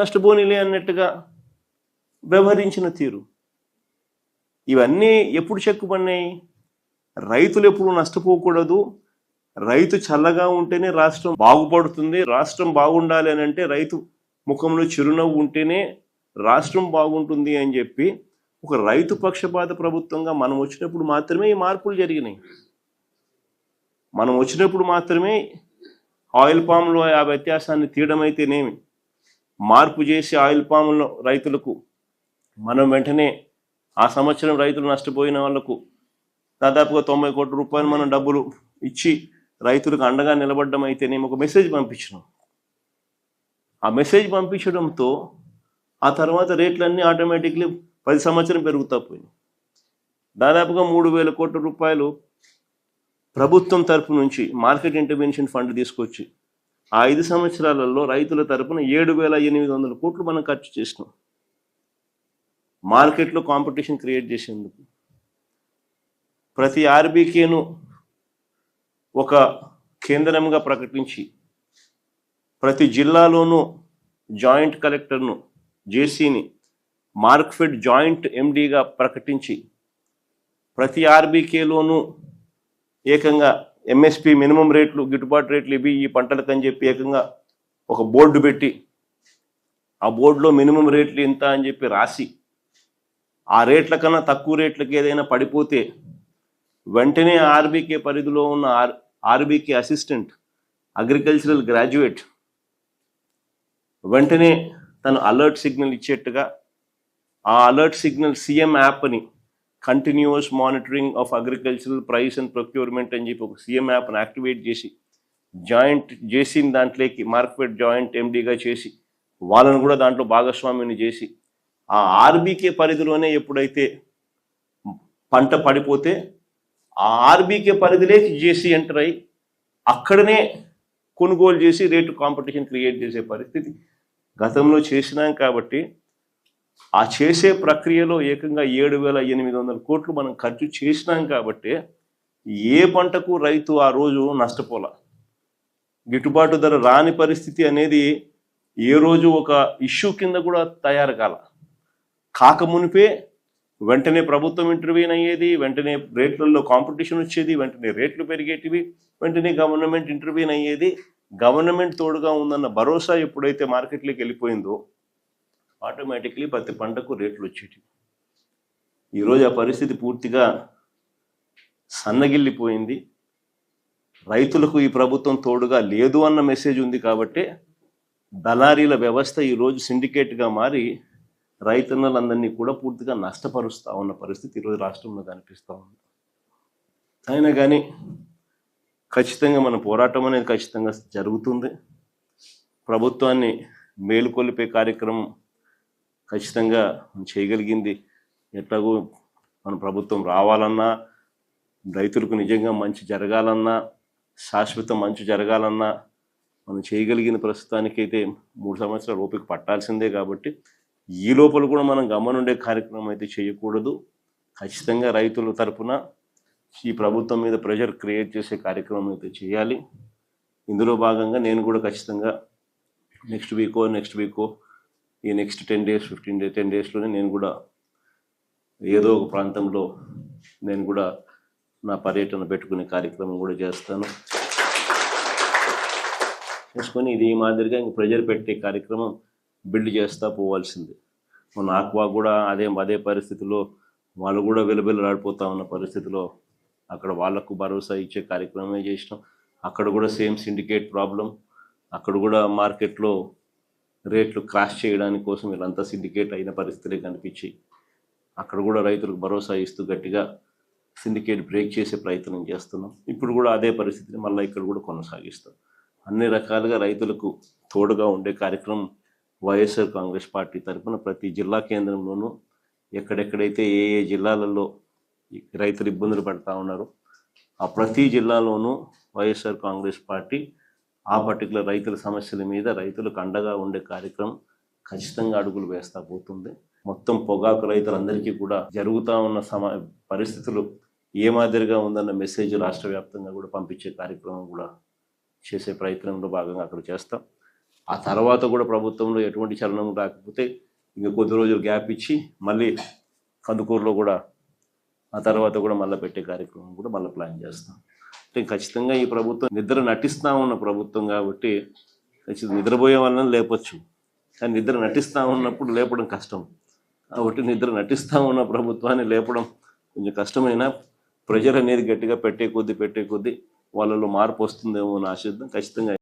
నష్టపోనీలే అన్నట్టుగా వ్యవహరించిన తీరు, ఇవన్నీ ఎప్పుడు చెక్కుపడినాయి? రైతులు ఎప్పుడు నష్టపోకూడదు, రైతు చల్లగా ఉంటేనే రాష్ట్రం బాగుపడుతుంది, రాష్ట్రం బాగుండాలి అని అంటే రైతు ముఖంలో చిరునవ్వు ఉంటేనే రాష్ట్రం బాగుంటుంది అని చెప్పి ఒక రైతు పక్షపాత ప్రభుత్వంగా మనం వచ్చినప్పుడు మాత్రమే ఈ మార్పులు జరిగినాయి. మనం వచ్చినప్పుడు మాత్రమే ఆయిల్ పామ్లో ఆ వ్యత్యాసాన్ని తీయడం అయితేనేమి, మార్పు చేసి ఆయిల్ పామ్లో రైతులకు మనం వెంటనే ఆ సంవత్సరం రైతులు నష్టపోయిన వాళ్లకు దాదాపుగా 90 కోట్ల రూపాయలు మనం డబ్బులు ఇచ్చి రైతులకు అండగా నిలబడడం అయితేనేమి ఒక మెసేజ్ పంపించినాం. ఆ మెసేజ్ పంపించడంతో ఆ తర్వాత రేట్లన్నీ ఆటోమేటిక్లీ 10 సంవత్సరం పెరుగుతా పోయినాయి. దాదాపుగా 3,000 కోట్ల రూపాయలు ప్రభుత్వం తరపు నుంచి మార్కెట్ ఇంటర్వెన్షన్ ఫండ్ తీసుకొచ్చి ఆ 5 సంవత్సరాలలో రైతుల తరపున 7,800 కోట్లు మనం ఖర్చు చేసినాం మార్కెట్లో కాంపిటీషన్ క్రియేట్ చేసేందుకు. ప్రతి ఆర్బీకేను ఒక కేంద్రంగా ప్రకటించి ప్రతి జిల్లాలోనూ జాయింట్ కలెక్టర్ను జేసీని మార్క్ఫెడ్ జాయింట్ ఎండీగా ప్రకటించి ప్రతి ఆర్బీకేలోనూ ఏకంగా ఎంఎస్పి మినిమం రేట్లు, గిట్టుబాటు రేట్లు ఇవి ఈ పంటలకని చెప్పి ఏకంగా ఒక బోర్డు పెట్టి ఆ బోర్డులో మినిమం రేట్లు ఎంత అని చెప్పి రాసి ఆ రేట్ల కన్నా తక్కువ రేట్లకి ఏదైనా పడిపోతే వెంటనే ఆర్బీకే పరిధిలో ఉన్న ఆర్బీకే అసిస్టెంట్ అగ్రికల్చరల్ గ్రాడ్యుయేట్ వెంటనే తను అలర్ట్ సిగ్నల్ ఇచ్చేట్టుగా ఆ అలర్ట్ సిగ్నల్ సీఎం యాప్ని continuous monitoring of agricultural price and procurement అని చెప్పి ఒక సీఎం యాప్ని యాక్టివేట్ చేసి జాయింట్ జేసీని దాంట్లోకి మార్కెట్ జాయింట్ ఎండీగా చేసి వాళ్ళను కూడా దాంట్లో భాగస్వామిని చేసి ఆ ఆర్బీకే పరిధిలోనే ఎప్పుడైతే పంట పడిపోతే ఆ ఆర్బీకే పరిధిలోకి జేసీ ఎంటర్ అయ్యి అక్కడనే కొనుగోలు చేసి రేటు కాంపిటీషన్ క్రియేట్ చేసే పరిస్థితి గతంలో చేసినాం. కాబట్టి ఆ చేసే ప్రక్రియలో ఏకంగా 7,800 కోట్లు మనం ఖర్చు చేసినాం. కాబట్టి ఏ పంటకు రైతు ఆ రోజు నష్టపోలా. గిట్టుబాటు ధర రాని పరిస్థితి అనేది ఏ రోజు ఒక ఇష్యూ కింద కూడా తయారు కాకమునిపే వెంటనే ప్రభుత్వం ఇంటర్వ్యూన్ అయ్యేది, వెంటనే రేట్లలో కాంపిటీషన్ వచ్చేది, వెంటనే రేట్లు పెరిగేటివి, వెంటనే గవర్నమెంట్ ఇంటర్వ్యూన్ అయ్యేది. గవర్నమెంట్ తోడుగా ఉందన్న భరోసా ఎప్పుడైతే మార్కెట్లోకి వెళ్ళిపోయిందో ఆటోమేటిక్లీ ప్రతి పంటకు రేట్లు వచ్చేటివి. ఈరోజు ఆ పరిస్థితి పూర్తిగా సన్నగిల్లిపోయింది. రైతులకు ఈ ప్రభుత్వం తోడుగా లేదు అన్న మెసేజ్ ఉంది. కాబట్టి దళారీల వ్యవస్థ ఈరోజు సిండికేట్గా మారి రైతన్నలందరినీ కూడా పూర్తిగా నష్టపరుస్తూ ఉన్న పరిస్థితి ఈరోజు రాష్ట్రంలో కనిపిస్తూ ఉంది. అయినా కానీ ఖచ్చితంగా మన పోరాటం అనేది ఖచ్చితంగా జరుగుతుంది. ప్రభుత్వాన్ని మేలుకొల్పే కార్యక్రమం ఖచ్చితంగా చేయగలిగింది. ఎట్లాగో మన ప్రభుత్వం రావాలన్నా, రైతులకు నిజంగా మంచి జరగాలన్నా, శాశ్వత మంచి జరగాలన్నా మనం చేయగలిగిన ప్రస్తుతానికైతే 3 సంవత్సరాలు ఓపిక పట్టాల్సిందే. కాబట్టి ఈ లోపల కూడా మనం గమనుండే కార్యక్రమం అయితే చేయకూడదు. ఖచ్చితంగా రైతుల తరపున ఈ ప్రభుత్వం మీద ప్రెషర్ క్రియేట్ చేసే కార్యక్రమం అయితే చేయాలి. ఇందులో భాగంగా నేను కూడా ఖచ్చితంగా నెక్స్ట్ వీకో ఈ నెక్స్ట్ 10 days 10 daysలోనే నేను కూడా ఏదో ఒక ప్రాంతంలో నేను కూడా నా పర్యటన పెట్టుకునే కార్యక్రమం కూడా చేసుకొని ఇది ఈ మాదిరిగా ఇంక ప్రెజర్ పెట్టే కార్యక్రమం బిల్డ్ చేస్తూ పోవాల్సిందే. మన ఆక్వా కూడా అదే పరిస్థితిలో వాళ్ళు కూడా వెలుబెల్లాడిపోతూ ఉన్న పరిస్థితిలో అక్కడ వాళ్లకు భరోసా ఇచ్చే కార్యక్రమమే చేసినాం. అక్కడ కూడా సేమ్ సిండికేట్ ప్రాబ్లం, అక్కడ కూడా మార్కెట్లో రేట్లు క్రాష్ చేయడానికి కోసం వీళ్ళంతా సిండికేట్ అయిన పరిస్థితులే కనిపించి అక్కడ కూడా రైతులకు భరోసా ఇస్తూ గట్టిగా సిండికేట్ బ్రేక్ చేసే ప్రయత్నం చేస్తున్నాం. ఇప్పుడు కూడా అదే పరిస్థితిని మళ్ళీ ఇక్కడ కూడా కొనసాగిస్తాం. అన్ని రకాలుగా రైతులకు తోడుగా ఉండే కార్యక్రమం వైఎస్ఆర్ కాంగ్రెస్ పార్టీ తరఫున ప్రతి జిల్లా కేంద్రంలోనూ ఎక్కడెక్కడైతే ఏ జిల్లాలలో రైతులు ఇబ్బందులు పడుతూ ఉన్నారో ఆ ప్రతి జిల్లాలోనూ వైఎస్ఆర్ కాంగ్రెస్ పార్టీ ఆ పర్టికులర్ రైతుల సమస్యల మీద రైతులకు అండగా ఉండే కార్యక్రమం ఖచ్చితంగా అడుగులు వేస్తూ పోతుంది. మొత్తం పొగాకు రైతులందరికీ కూడా జరుగుతూ ఉన్న పరిస్థితులు ఏ మాదిరిగా ఉందన్న మెసేజ్ రాష్ట్ర వ్యాప్తంగా కూడా పంపించే కార్యక్రమం కూడా చేసే ప్రయత్నంలో భాగంగా అక్కడ చేస్తాం. ఆ తర్వాత కూడా ప్రభుత్వంలో ఎటువంటి చలనం రాకపోతే ఇంకా కొద్ది రోజులు గ్యాప్ ఇచ్చి మళ్ళీ కందుకూరులో కూడా ఆ తర్వాత కూడా మళ్ళీ పెట్టే కార్యక్రమం కూడా మళ్ళీ ప్లాన్ చేస్తాం. అంటే ఖచ్చితంగా ఈ ప్రభుత్వం నిద్ర నటిస్తూ ఉన్న ప్రభుత్వం కాబట్టి ఖచ్చితంగా నిద్రపోయే వాళ్ళని లేపొచ్చు, కానీ నిద్ర నటిస్తూ ఉన్నప్పుడు లేపడం కష్టం. కాబట్టి నిద్ర నటిస్తూ ఉన్న ప్రభుత్వాన్ని లేపడం కొంచెం కష్టమైన ప్రెజర్ అనేది గట్టిగా పెట్టే కొద్దీ వాళ్ళలో మార్పు వస్తుందేమో అని ఆశిద్దాం. ఖచ్చితంగా